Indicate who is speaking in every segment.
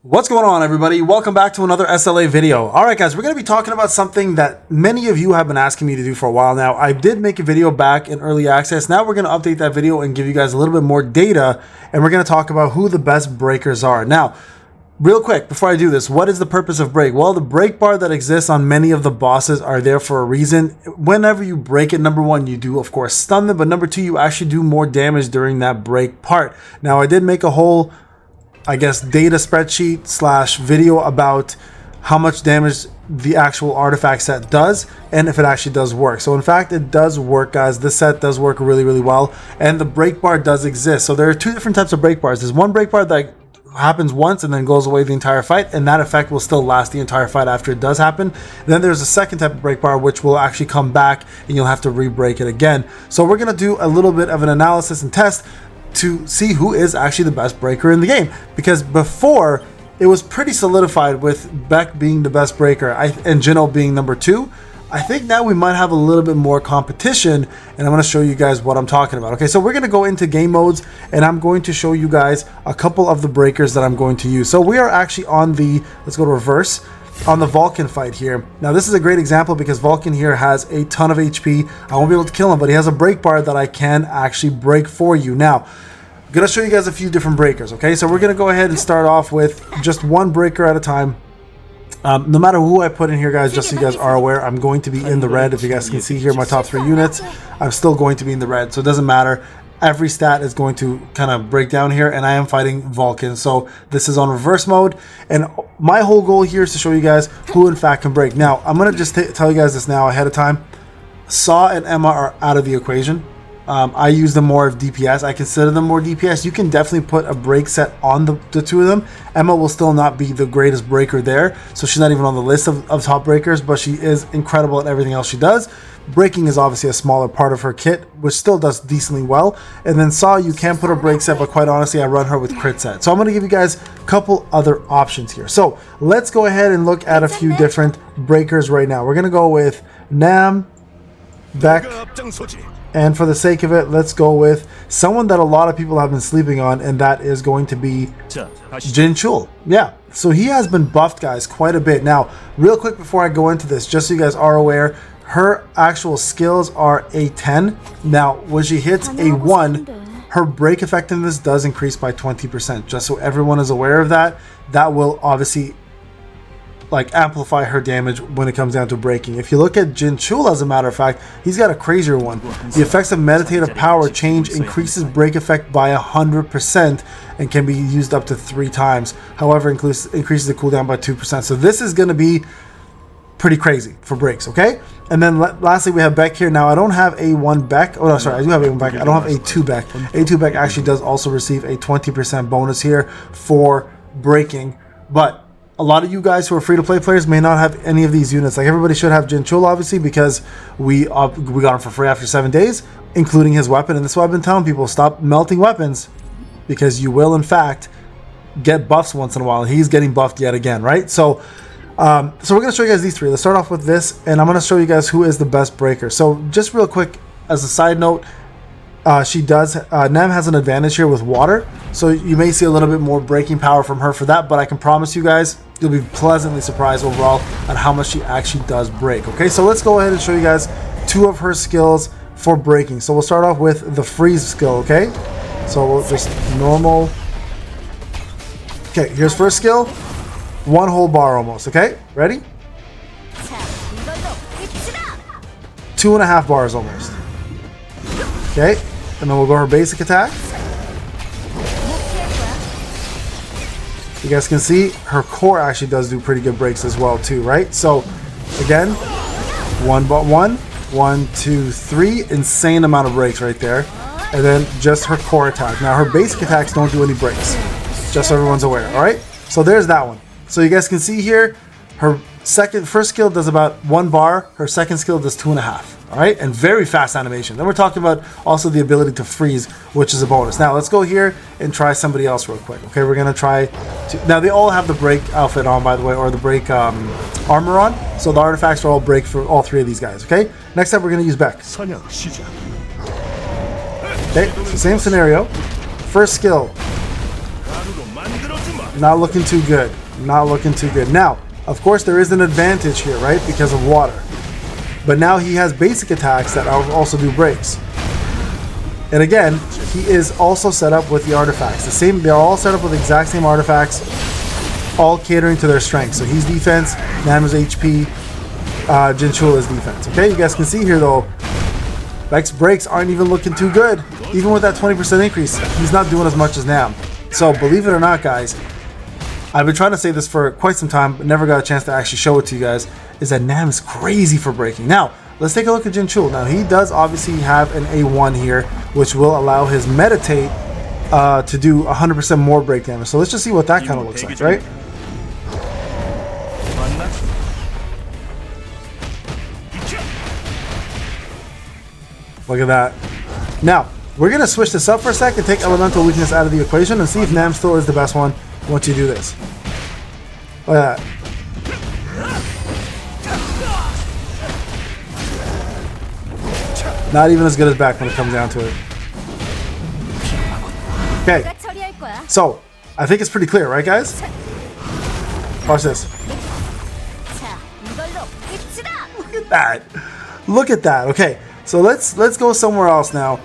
Speaker 1: What's going on, everybody? Welcome back to another SLA video. Alright guys, we're going to be talking about something that many of you have been asking me to do for a while now. I did make a video back in early access. Now we're going to update that video and give you guys a little bit more data, and we're going to talk about who the best breakers are. Now, real quick, before I do this, what is the purpose of break? Well, the break bar that exists on many of the bosses are there for a reason. Whenever you break it, number one, you do, of course, stun them, but number two, you actually do more damage during that break part. Now, I did make a whole data spreadsheet slash video about how much damage the actual artifact set does and if it actually does work. So in fact, it does work, guys. This set does work really well, and the break bar does exist. So there are two different types of break bars. There's one break bar that happens once and then goes away the entire fight, and that effect will still last the entire fight after it does happen. Then there's a second type of break bar which will actually come back and you'll have to re-break it again. So we're going to do a little bit of an analysis and test to see who is actually the best breaker in the game, because before it was pretty solidified with Beck being the best breaker and Jinno being number two. I think now we might have a little bit more competition, and I'm going to show you guys what I'm talking about. Okay, so we're going to go into game modes and I'm going to show you guys a couple of the breakers that I'm going to use. So we are actually on the, let's go to reverse, on the Vulcan fight here. Now this is a great example because Vulcan here has a ton of HP. I won't be able to kill him, but he has a break bar that I can actually break for you. Now, I'm gonna show you guys a few different breakers, okay? So we're gonna go ahead and start off with just one breaker at a time. No matter who I put in here, guys, just so you guys are aware, I'm going to be in the red. If you guys can see here, my top 3 units, I'm still going to be in the red, so it doesn't matter. Every stat is going to kind of break down here, and I am fighting Vulcan. So this is on reverse mode, and my whole goal here is to show you guys who in fact can break. Now, I'm going to just tell you guys this now ahead of time. Saw and Emma are out of the equation. I use them more of DPS. I consider them more DPS. You can definitely put a break set on the two of them. Emma will still not be the greatest breaker there, so she's not even on the list of top breakers, but she is incredible at everything else she does. Breaking is obviously a smaller part of her kit, which still does decently well. And then Saw, you can put a break set, but quite honestly, I run her with crit set. So I'm going to give you guys a couple other options here. So let's go ahead and look at a few different breakers right now. We're going to go with Nam, Beck, and for the sake of it, let's go with someone that a lot of people have been sleeping on, and that is going to be Jin Chul. Yeah, so he has been buffed, guys, quite a bit. Now, real quick before I go into this, just so you guys are aware, her actual skills are a 10. Now, when she hits a 1, her break effectiveness does increase by 20%. Just so everyone is aware of that. That will obviously amplify her damage when it comes down to breaking. If you look at Jin Chul, as a matter of fact, he's got a crazier one. The effects of meditative power change increases break effect by 100% and can be used up to 3 times. However, increases the cooldown by 2%. So this is going to be pretty crazy for breaks, okay? And then lastly, we have Beck here. Now, I don't have A1 Beck. Oh, no, sorry. I do have A1 Beck. I don't have A2 Beck. A2 Beck actually does also receive a 20% bonus here for breaking. But a lot of you guys who are free-to-play players may not have any of these units. Like, everybody should have Jin Chul, obviously, because we got him for free after 7 days, including his weapon. And this is what I've been telling people. Stop melting weapons, because you will, in fact, get buffs once in a while. He's getting buffed yet again, right? So we're going to show you guys these 3. Let's start off with this, and I'm going to show you guys who is the best breaker. So just real quick, as a side note, Nam has an advantage here with water, so you may see a little bit more breaking power from her for that, but I can promise you guys, you'll be pleasantly surprised overall at how much she actually does break. Okay, so let's go ahead and show you guys 2 of her skills for breaking. So we'll start off with the freeze skill, okay? So we'll just normal. Okay, here's first skill. 1 whole bar almost, okay? Ready? 2.5 bars almost. Okay, and then we'll go her basic attack. You guys can see her core actually does do pretty good breaks as well too, right? So again, 1, 2, 3, insane amount of breaks right there. And then just her core attack. Now her basic attacks don't do any breaks, just so everyone's aware. All right, so there's that one. So you guys can see here, her first skill does about 1 bar, her second skill does 2.5. All right, and very fast animation. Then we're talking about also the ability to freeze, which is a bonus. Now let's go here and try somebody else real quick. Okay, we're gonna try now they all have the break outfit on, by the way, or the break armor on. So the artifacts are all break for all 3 of these guys. Okay, next up we're gonna use Beck. Okay, so same scenario. First skill, Not looking too good. Not looking too good. Now, of course, there is an advantage here, right? Because of water. But now he has basic attacks that also do breaks. And again, he is also set up with the artifacts. The same, they're all set up with the exact same artifacts, all catering to their strength. So he's defense, Nam is HP, Jinchul is defense. Okay, you guys can see here though, Beck's breaks aren't even looking too good. Even with that 20% increase, he's not doing as much as Nam. So believe it or not, guys, I've been trying to say this for quite some time, but never got a chance to actually show it to you guys, is that Nam is crazy for breaking. Now, let's take a look at Jinchul. Now, he does obviously have an A1 here, which will allow his meditate to do 100% more break damage. So let's just see what that kind of looks like, right? Look at that. Now, we're going to switch this up for a second, take elemental weakness out of the equation, and see if Nam still is the best one once you do this. Look at that. Not even as good as Beck when it comes down to it. Okay. So, I think it's pretty clear, right, guys? Watch this. Look at that. Look at that. Okay. So let's go somewhere else now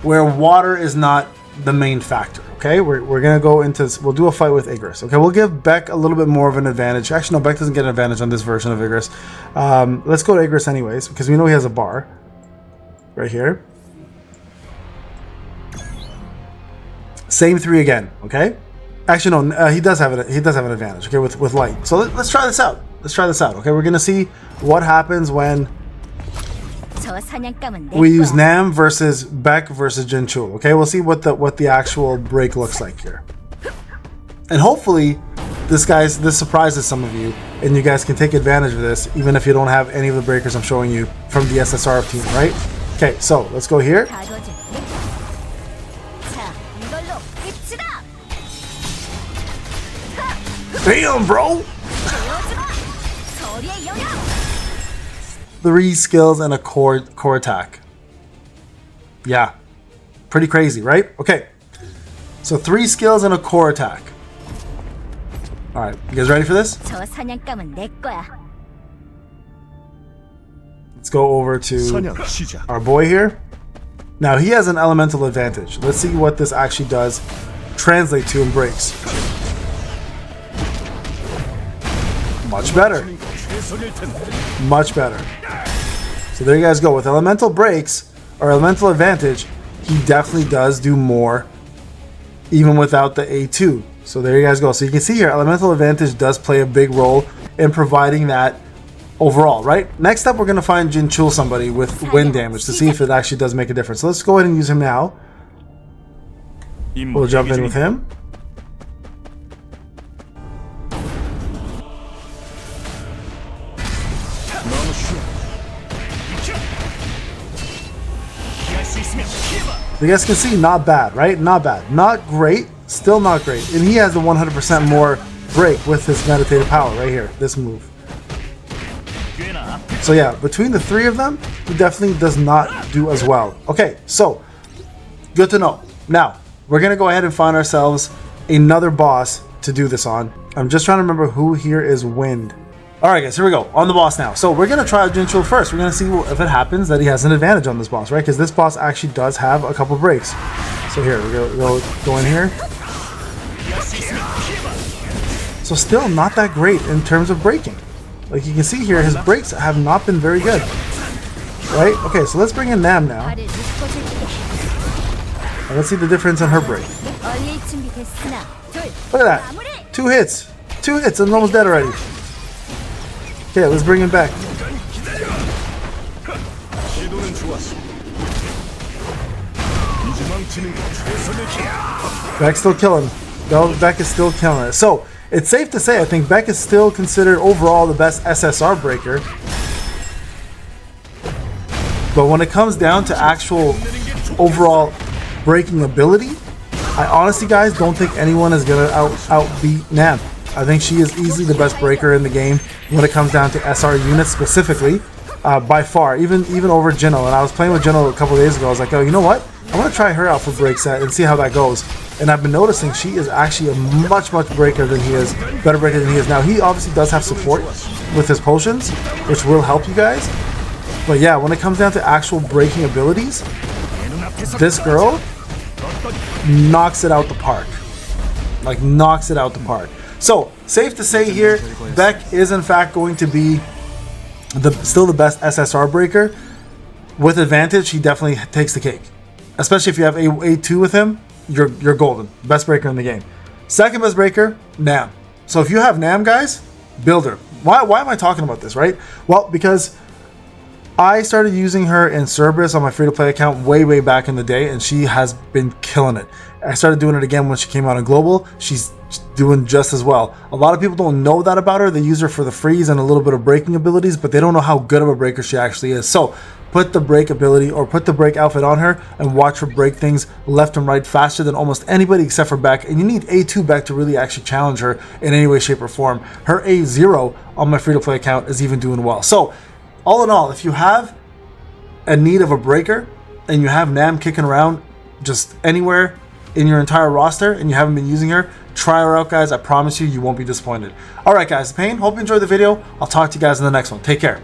Speaker 1: where water is not the main factor. Okay, we're gonna go into, we'll do a fight with Igris. Okay, we'll give Beck a little bit more of an advantage. Actually, no, Beck doesn't get an advantage on this version of Igris. Let's go to Igris anyways, because we know he has a bar right here. Same 3 again. Okay, actually no, he does have it. He does have an advantage. Okay, with light. So let's try this out. Let's try this out. Okay, we're gonna see what happens when we use Nam versus Beck versus Jinchul. Okay, we'll see what the actual break looks like here, and hopefully this surprises some of you, and you guys can take advantage of this, even if you don't have any of the breakers I'm showing you from the SSR team, right? Okay, so let's go here. Damn, bro! 3 skills and a core attack. Yeah, pretty crazy, right? Okay, so 3 skills and a core attack. All right, you guys ready for this? Let's go over to our boy here. Now he has an elemental advantage. Let's see what this actually does translate to in breaks. Much better. Much better. So there you guys go. With elemental breaks or elemental advantage, he definitely does do more even without the A2. So there you guys go. So you can see here, elemental advantage does play a big role in providing that overall, right? Next up, we're going to find Jinchul somebody with wind damage to see if it actually does make a difference. So let's go ahead and use him now. We'll jump in with him. You guys can see, not bad, right? Not bad. Not great. Still not great. And he has the 100% more break with his meditative power right here. This move. So yeah, between the 3 of them, he definitely does not do as well. Okay, so good to know. Now, we're going to go ahead and find ourselves another boss to do this on. I'm just trying to remember who here is wind. Alright guys, here we go, on the boss now. So we're going to try out Jinchul first. We're going to see if it happens that he has an advantage on this boss, right? Because this boss actually does have a couple breaks. So here, we'll go in here. So still not that great in terms of breaking. Like you can see here, his breaks have not been very good. Right? Okay, so let's bring in Nam now. And let's see the difference in her break. Look at that. 2 hits. 2 hits and almost dead already. Okay, let's bring him back. Beck's still killing. Beck is still killing it. So, it's safe to say, I think Beck is still considered overall the best SSR breaker. But when it comes down to actual overall breaking ability, I honestly, guys, don't think anyone is going to outbeat Nam. I think she is easily the best breaker in the game when it comes down to SR units specifically, by far, even over Jinno. And I was playing with Jinno a couple days ago. I was like, oh, you know what? I want to try her out for break set and see how that goes. And I've been noticing she is actually a much breaker than he is, better breaker than he is. Now he obviously does have support with his potions, which will help you guys. But yeah, when it comes down to actual breaking abilities, this girl knocks it out the park. Like, knocks it out the park. So, safe to say here, Beck is in fact going to be still the best SSR breaker. With advantage, he definitely takes the cake. Especially if you have A2 with him, you're golden. Best breaker in the game. Second best breaker, Nam. So if you have Nam, guys, build her. Why am I talking about this, right? Well, because I started using her in Cerberus on my free-to-play account way back in the day, and she has been killing it. I started doing it again when she came out in Global. She's doing just as well. A lot of people don't know that about her. They use her for the freeze and a little bit of breaking abilities, but they don't know how good of a breaker she actually is. So put the break ability or put the break outfit on her and watch her break things left and right faster than almost anybody except for Beck. And you need A2 Beck to really actually challenge her in any way, shape, or form. Her A0 on my free-to-play account is even doing well. So all in all, if you have a need of a breaker and you have Nam kicking around just anywhere in your entire roster and you haven't been using her, try her out, guys. I promise you, you won't be disappointed. All right, guys, Payne, hope you enjoyed the video. I'll talk to you guys in the next one. Take care.